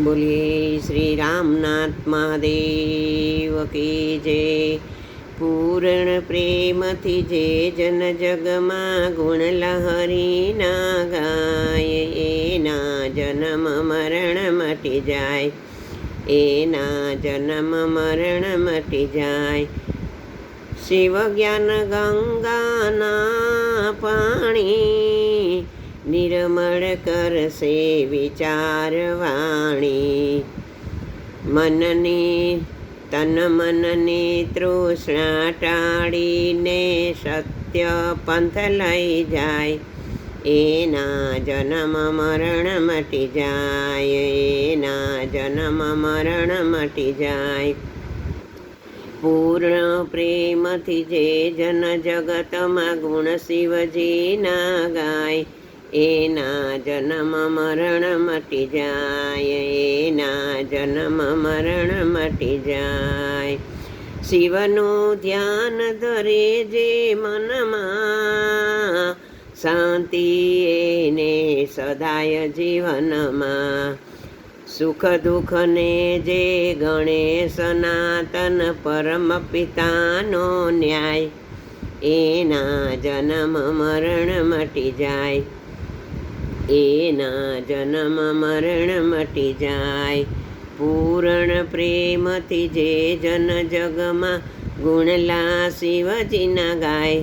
बोलिए श्री रामनाथ महादेव की जय। पूर्ण प्रेम थी जे जन जग में गुण लहरी ना गाय, एना जन्म मरण मटी जाय, एना जन्म मरण मटी जाय। शिव ज्ञान गंगा ना पाणी, निर्मळ करसे विचार वाणी। मननी तन मननी तृष्णा टाळीने सत्य पंथ लई जाय, एना जन्म मरण मटी जाय, एना जन्म मरण मटी जाय। पूर्ण प्रेम थी जे जन जगत में गुण शिवजी ना गाय, एना जन्म मरण मटी जाय, एना जन्म मरण मटी जाय। शिवनु ध्यान धरे जे मन में, शांति एने सदाय जीवन में। सुख दुख ने जे गणे सनातन परम पितानो न्याय, एना जन्म मरण मटी जाय, एना जन्म मरण मटी जाय। पूर्ण प्रेम थी जे जन जग में गुणला शिवजी ना गाय,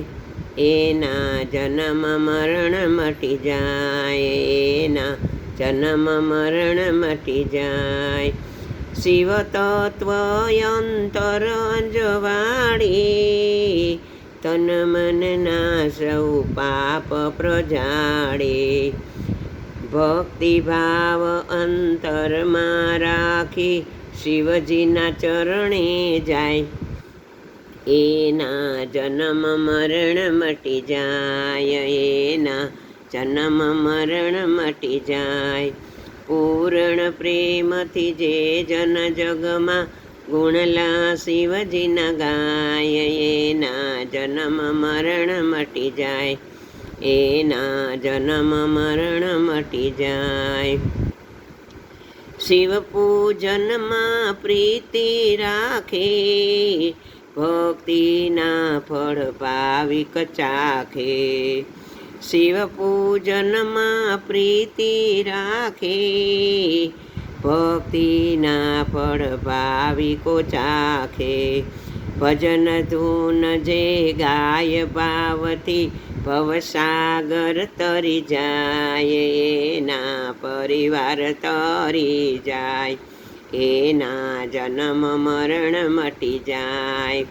एना जन्म मरण मटी जाय, एना जन्म मरण मटी जाय। शिव तत्व अंतर अंजवाड़ी, तन मन नाशौ पाप प्रजाड़े। भक्ति भाव अंतर में राखी शिवजी ना चरणे जाय, एना जन्म मरण मटी जाय, एना जन्म मरण मटी जाय। पूर्ण प्रेम थी जे जन जग में गुणला शिवजी ना गाय, एना जन्म मरण मटी जाय, एना जन्म मरण मटी जाय। शिव पूजन में प्रीति राखे, भक्ति ना फल पाविक चाखे। शिव पूजन में प्रीति राखे, भक्ति ना फल भाविको चाखे। भजन धून जे गाय भावती, भवसागर तरी जाय, एना परिवार तरी जाय, एना जन्म मरण मटी जाय।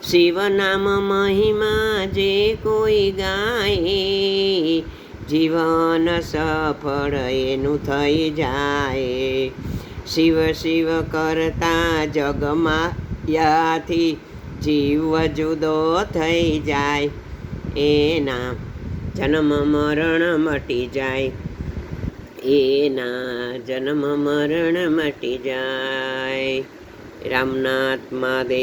शिव नाम महिमा जे कोई गाए, जीवन सफल एनु थई जाए। शिव शिव करता जग मायाथी जीव जुदो थई जाय, एना जन्म मरण मटी जाय, एना जन्म मरण मटी जाय। रामनाथ महादेव।